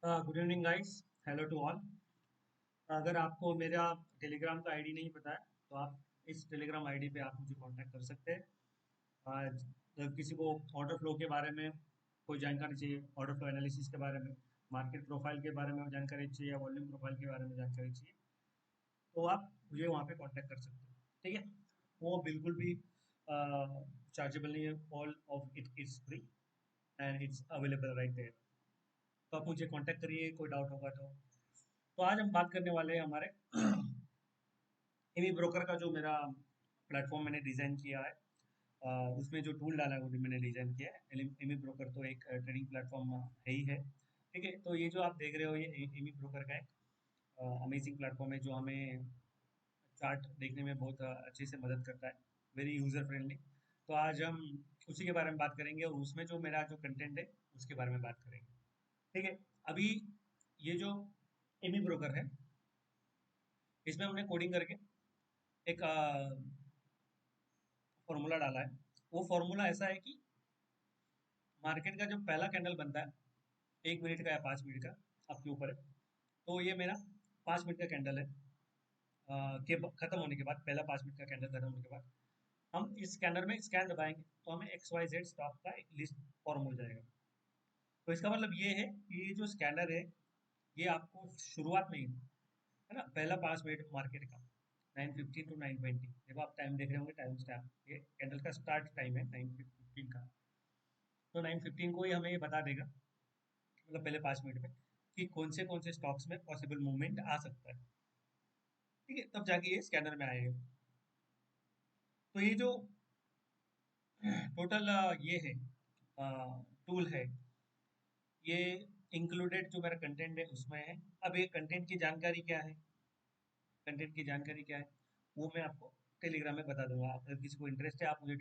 Good evening guys. Hello to all. अगर आपको मेरा टेलीग्राम का आईडी नहीं पता है तो आप इस टेलीग्राम आईडी पे आप मुझे कांटेक्ट कर सकते हैं। आज अगर किसी को ऑर्डर फ्लो के बारे में कोई जानकारी चाहिए, ऑर्डर फ्लो एनालिसिस के बारे में, मार्केट प्रोफाइल के बारे में जानकारी चाहिए या वॉल्यूम प्रोफाइल के बारे में जानकारी चाहिए, तो आप मुझे वहाँ पे कांटेक्ट कर सकते हैं। ठीक है, वो बिल्कुल भी चार्जेबल नहीं है। All of it is free and it's available right there. तो आप मुझे कांटेक्ट करिए, कोई डाउट होगा तो आज हम बात करने वाले हैं हमारे एमी ब्रोकर का। जो मेरा प्लेटफॉर्म मैंने डिज़ाइन किया है, उसमें जो टूल डाला है वो भी मैंने डिज़ाइन किया है। एमी ब्रोकर तो एक ट्रेडिंग प्लेटफॉर्म है ही है। ठीक है, तो ये जो आप देख रहे हो ये एमी ब्रोकर का एक अमेजिंग प्लेटफॉर्म है जो हमें चार्ट देखने में बहुत अच्छे से मदद करता है। Very user friendly. तो आज हम उसी के बारे में बात करेंगे और उसमें जो मेरा जो कंटेंट है उसके बारे में बात करेंगे। ठीक है, अभी ये जो एमी ब्रोकर है, इसमें हमने कोडिंग करके एक फॉर्मूला डाला है। वो फॉर्मूला ऐसा है कि मार्केट का जो पहला कैंडल बनता है 1 मिनट का या 5 मिनट का, आपके ऊपर है। तो ये मेरा 5 मिनट का कैंडल है। खत्म होने के बाद, पहला 5 मिनट का कैंडल खत्म होने के बाद हम इस स्कैनर में स्कैन दबाएंगे तो हमें एक्स वाई जेड स्टॉक का एक लिस्ट फॉर्म हो जाएगा। तो इसका मतलब ये है कि ये जो स्कैनर है ये आपको शुरुआत में ही, है ना, पहला 5 मिनट मार्केट का 9:15 to 9:20, देखो आप टाइम देख रहे होंगे, टाइम स्टैम्प, ये कैंडल का स्टार्ट टाइम है 9:15 का। तो 9:15 को ही हमें ये बता देगा, मतलब पहले 5 मिनट में, कि कौन से स्टॉक्स में पॉसिबल मूवमेंट आ सकता है। ठीक है, तब जाके ये स्कैनर में आएगा। तो ये जो टोटल ये है टूल है, ये इंक्लूडेड जो मेरा कंटेंट है उसमें है। अब ये कंटेंट की जानकारी क्या है, कंटेंट की जानकारी क्या है वो मैं आपको टेलीग्राम में बता दूंगा। अगर किसी को इंटरेस्ट है आप मुझे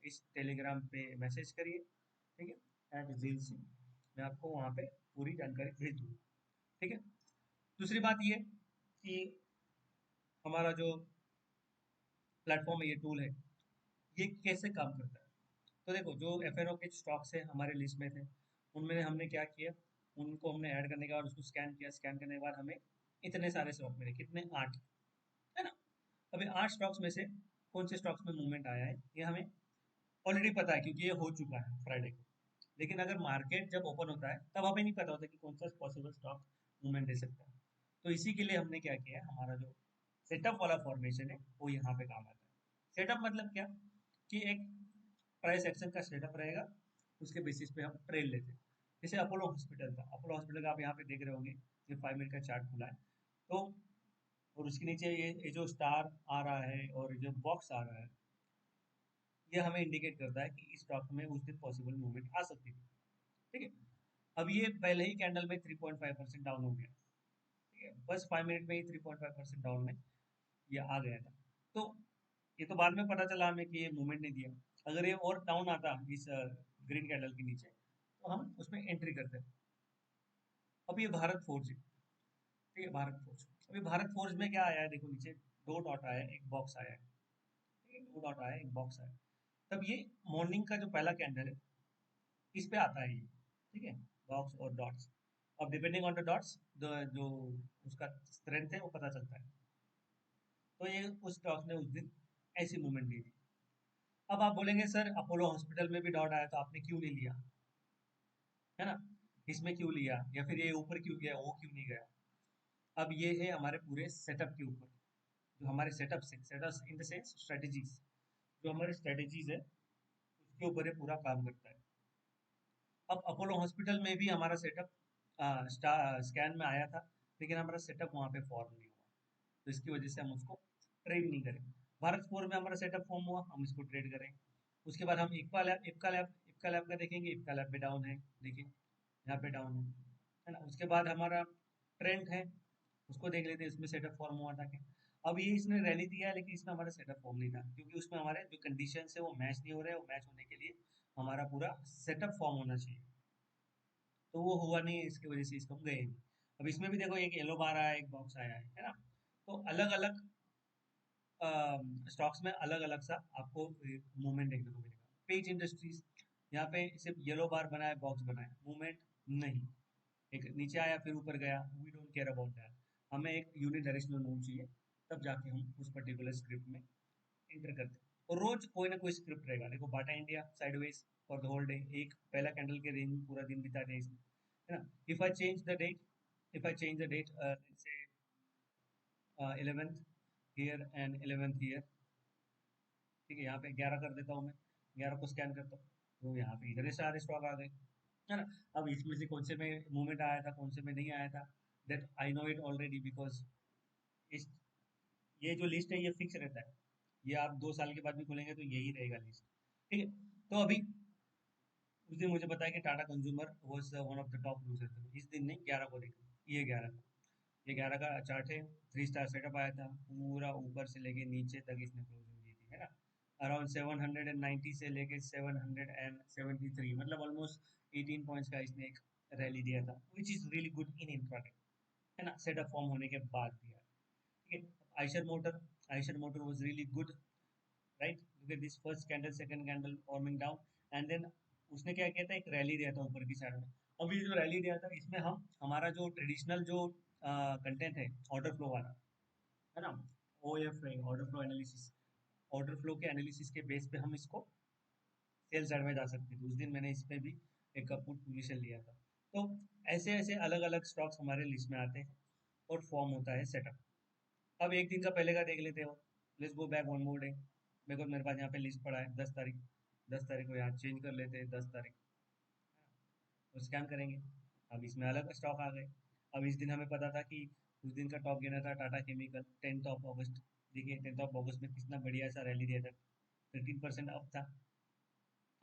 इस टेलीग्राम पे मैसेज करिए। ठीक है, एट जील से मैं आपको वहाँ पे पूरी जानकारी भेज दूंगा। ठीक है, दूसरी बात ये कि हमारा जो प्लेटफॉर्म है, ये टूल है, ये कैसे काम करता है। तो देखो, जो एफ एन ओ के स्टॉक्स है हमारे लिस्ट में थे, उनमें हमने क्या किया, उनको हमने ऐड करने के बाद उसको स्कैन किया। स्कैन करने के बाद हमें इतने सारे स्टॉक मिले, कितने, 8, है ना। अभी 8 स्टॉक्स में से कौन से स्टॉक्स में मूवमेंट आया है ये हमें ऑलरेडी पता है, क्योंकि ये हो चुका है फ्राइडे को। लेकिन अगर मार्केट जब ओपन होता है तब हमें नहीं पता होता कि कौन सा पॉसिबल स्टॉक मूवमेंट दे सकता है। तो इसी के लिए हमने क्या किया है, हमारा जो सेटअप वाला फॉर्मेशन है वो यहाँ पे काम आता है। सेटअप मतलब क्या, कि एक प्राइस एक्शन का सेटअप रहेगा, उसके बेसिस पे हम ट्रेड लेते हैं। जैसे अपोलो हॉस्पिटल था, अपोलो हॉस्पिटल का आप यहाँ पे देख रहे होंगे, ये 5 मिनट का चार्ट खुला है। तो और उसके नीचे ये जो स्टार आ रहा है और जो बॉक्स आ रहा है, ये हमें इंडिकेट करता है कि इस स्टॉक में उस दिन पॉसिबल मूवमेंट आ सकती है। ठीक है, अब ये पहले ही कैंडल में 3.5% डाउन हो गया। ठीक है, बस 5 मिनट में ही 3.5% डाउन में ये आ गया था। तो ये तो बाद में पता चला हमें कि ये मूवमेंट नहीं दिया। अगर ये और डाउन आता इस ग्रीन कैंडल के नीचे तो हम उसमें एंट्री करते हैं। अब ये भारत फोर्ज है। ठीक है, भारत फोर्ज, अभी भारत फोर्ज में क्या आया है, देखो नीचे दो डॉट आया है, एक बॉक्स आया है। ठीक है, दो डॉट आया है, एक बॉक्स आया है। तब ये मॉर्निंग का जो पहला कैंडल है इस पे आता है ये। ठीक है, बॉक्स और डॉट्स। अब डिपेंडिंग ऑन द डॉट्स, जो उसका स्ट्रेंथ है वो पता चलता है। तो ये उस स्टॉक ने उस दिन ऐसी मूवमेंट ली थी। अब आप बोलेंगे सर अपोलो हॉस्पिटल में भी डॉट आया तो आपने क्यों नहीं लिया, है ना, इसमें क्यों लिया, या फिर ये ऊपर क्यों गया, वो क्यों नहीं गया। अब ये है हमारे पूरे सेटअप के ऊपर, जो हमारे setup in the sense strategies, जो हमारी स्ट्रेटेजीज है उसके ऊपर ये पूरा काम करता है। अब अपोलो हॉस्पिटल में भी हमारा सेटअप स्कैन में आया था, लेकिन हमारा सेटअप वहाँ पे फॉर्म नहीं हुआ, तो इसकी वजह से हम उसको ट्रेड नहीं करें। भारत फोर में हमारा सेटअप फॉर्म हुआ, हम इसको ट्रेड करेंगे। उसके बाद हम इक्का लैब का देखेंगे, इक्का लैब पे डाउन है, देखिए यहाँ पे डाउन है ना। उसके बाद हमारा ट्रेंड है, उसको देख लेते हैं, इसमें सेटअप फॉर्म हुआ था क्या। अब ये इसने रैली दिया है लेकिन इसमें हमारा सेटअप फॉर्म नहीं था, क्योंकि उसमें हमारे जो कंडीशन है वो मैच नहीं हो रहे हैं। वो मैच होने के लिए हमारा पूरा सेटअप फॉर्म होना चाहिए, तो वो हुआ नहीं, इसकी वजह से इसको हम गए नहीं। अब इसमें भी देखो, एक येलो बार आया है, एक बॉक्स आया है ना। तो अलग अलग स्टॉक्स में अलग अलग सा आपको मूवमेंट देखने को मिलेगा। पेज इंडस्ट्रीज, यहाँ पे सिर्फ येलो बार बना है, बॉक्स बना है, मूवमेंट नहीं। एक नीचे आया फिर ऊपर गया, we don't care about that. हमें एक यूनिडायरेक्शनल मूव चाहिए, तब जाके हम उस पर्टिकुलर स्क्रिप्ट में एंटर करते हैं। और रोज कोई ना कोई स्क्रिप्ट रहेगा। देखो Bata India sideways for the whole day, एक पहला कैंडल के दिन पूरा दिन बिता दें इसमें, है ना। If I change the date, if I change the date let's say 11th here and 11th here, ठीक है, यहाँ पे 11 कर देता हूँ मैं, 11 को स्कैन करता हूँ, तो यहाँ पे इतने सारे स्टॉक आ गए, है ना। अब इसमें से कौन से में मूवमेंट आया था, कौन से में नहीं आया था, that I know it already, because इस ये जो लिस्ट है ये फिक्स रहता है। ये आप 2 साल के बाद भी खोलेंगे तो यही रहेगा लिस्ट, ठीक है। तो अभी उस दिन मुझे पता है कि Tata consumer was one of the top loser, इस दिन नहीं, 11 को देखो, ये 11 को, ये 11 का चार्ट है। 3 स्टार सेटअप आया था, पूरा ऊपर से लेके नीचे तक इसने क्लोजिंग दी थी, है ना। अराउंड 790 से लेके 773, मतलब ऑलमोस्ट 18 पॉइंट्स का इसने एक रैली दिया था, which is really good in intraday, है ना, सेटअप फॉर्म होने के बाद दिया, ठीक है। Eicher motor, Eicher motor was really good, right. Look at this first candle, second candle forming down, and then उसने क्या किया था, एक रैली दिया था ऊपर की साइड में। अब ये जो रैली दिया था, इसमें हम हमारा जो ट्रेडिशनल जो कंटेंट है, ऑर्डर फ्लो वाला, है ना, ओ एफ है, order flow analysis, order flow के एनालिसिस के बेस पे हम इसको सेल साइड में जा सकते थे। उस दिन मैंने इसमें भी एक पुट पोजीशन लिया था। तो ऐसे ऐसे अलग अलग स्टॉक्स हमारे लिस्ट में आते हैं और फॉर्म होता है सेटअप। अब एक दिन का पहले का देख लेते हो, let's go back one more day. मेरे पास यहाँ पे लिस्ट पड़ा है 10 तारीख, 10 तारीख को यहाँ चेंज कर लेते हैं, 10 तारीख तो स्कैन करेंगे। अब इसमें अलग स्टॉक आ गए। अब इस दिन हमें पता था कि उस दिन का टॉप गेनर था टाटा केमिकल, 10th ऑफ अगस्त। देखिए 10th ऑफ अगस्त में कितना बढ़िया सा रैली दिया था, 13% अप था।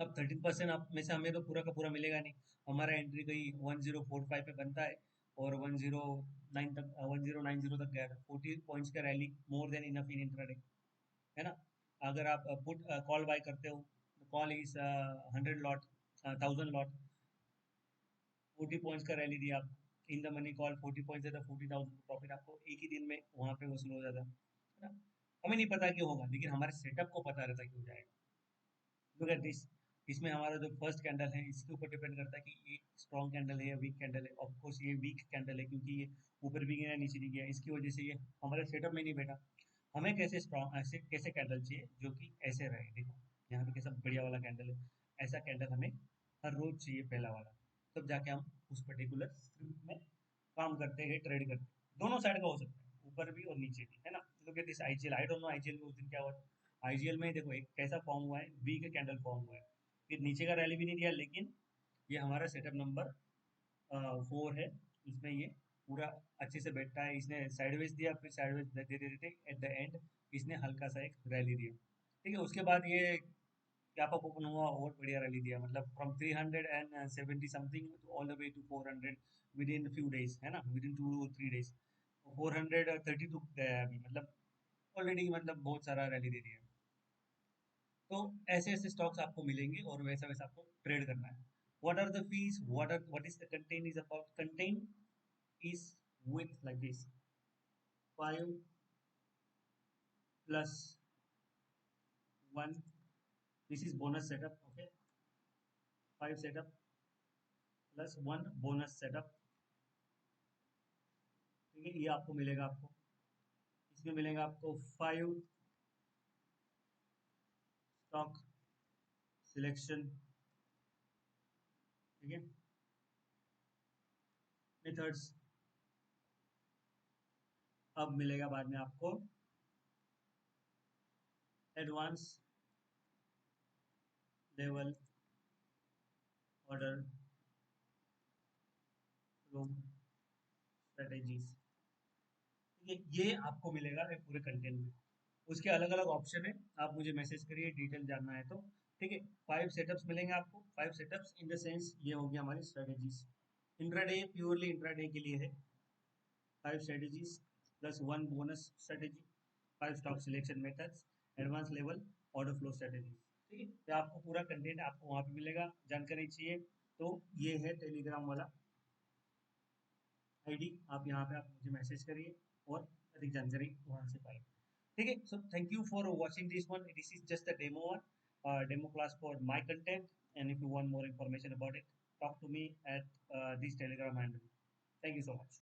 अब 13% अप में से हमें तो पूरा का पूरा मिलेगा नहीं, हमारा एंट्री कहीं 1045 पे बनता है, और 109 तक, 1090 तक गया था। 40 पॉइंट्स का rally, more than enough in intraday, है ना। अगर आप पुट कॉल बाय करते हो, call is 100 lot, 1000 lot, 40 points का रैली दिया आप, in the money call 40 points है तो 40,000 प्रॉफिट आपको एक ही दिन में वहां पे वसूल हो जाता है ना। हमें नहीं पता क्यों होगा, लेकिन हमारे सेटअप को पता रहता क्यों जाएगा। लुक एट दिस, इसमें हमारा जो फर्स्ट कैंडल है इसके ऊपर डिपेंड करता है कि ये स्ट्रॉन्ग कैंडल है या वीक कैंडल है। ऑफ कोर्स ये वीक कैंडल है, क्योंकि ये ऊपर भी गया नीचे नहीं गया, इसकी वजह से ये हमारे सेटअप में नहीं बैठा। हमें कैसे स्ट्रॉन्ग, ऐसे कैसे कैंडल चाहिए जो कि ऐसे रहे, देखो यहाँ पे कैसा बढ़िया वाला कैंडल है, ऐसा कैंडल हमें हर रोज चाहिए, पहला वाला, तब जाके हम उस पर्टिकुलर स्क्रिप्ट में काम करते हैं, ट्रेड करते हैं। दोनों साइड का हो सकता है, ऊपर भी और नीचे भी, है ना। Look at this IGL, I don't know IGL में उस दिन क्या हुआ था। आईजीएल में देखो एक कैसा फॉर्म हुआ है, वीक कैंडल फॉर्म हुआ है, फिर नीचे का रैली भी नहीं दिया, लेकिन ये हमारा सेटअप नंबर 4 है, इसमें ये पूरा अच्छे से बैठता है। इसने साइडवेज दिया, फिर साइडवेज देते देते एट द एंड इसने हल्का सा एक रैली दिया, ठीक है। उसके बाद ये क्या पॉप ओपन हुआ और बढ़िया रैली दिया, मतलब from 370 something all the way to 400 with in few days, है ना, विद इन 2 3 डेज 430 तक गया है अभी, मतलब ऑलरेडी मतलब बहुत सारा रैली दे दिया। तो ऐसे ऐसे स्टॉक्स आपको मिलेंगे और वैसा वैसा आपको ट्रेड करना है। What are the fees, what is the content is about, content is with like this 5 plus 1, this is bonus setup, okay, 5 setup plus 1 bonus setup, ठीक है। ये आपको मिलेगा, आपको इसमें मिलेगा आपको 5 स्टॉक सिलेक्शन, ठीक है, मेथड्स। अब मिलेगा बाद में आपको advance level order flow strategies, ठीक है। ये आपको मिलेगा एक पूरे कंटेंट में। उसके अलग अलग ऑप्शन है, आप मुझे मैसेज करिए डिटेल जानना है तो, ठीक है। 5 सेटअप्स मिलेंगे आपको, 5 सेटअप्स इन द सेंस ये होगी हमारी स्ट्रेटेजीज। इंट्राडे प्योरली इंट्राडे के लिए है, 5 strategies plus 1 bonus strategy, 5 stock selection methods, advance level order flow strategy, ठीक है। तो आपको पूरा कंटेंट आपको वहाँ पे मिलेगा। जानकारी चाहिए तो ये है टेलीग्राम वाला आईडी, आप यहाँ पे आप मुझे मैसेज करिए और अधिक जानकारी वहाँ से पाइए, ठीक है। So thank you for watching this one, this is just a demo one, demo class for my content, and if you want more information about it, talk to me at this telegram handle. Thank you so much.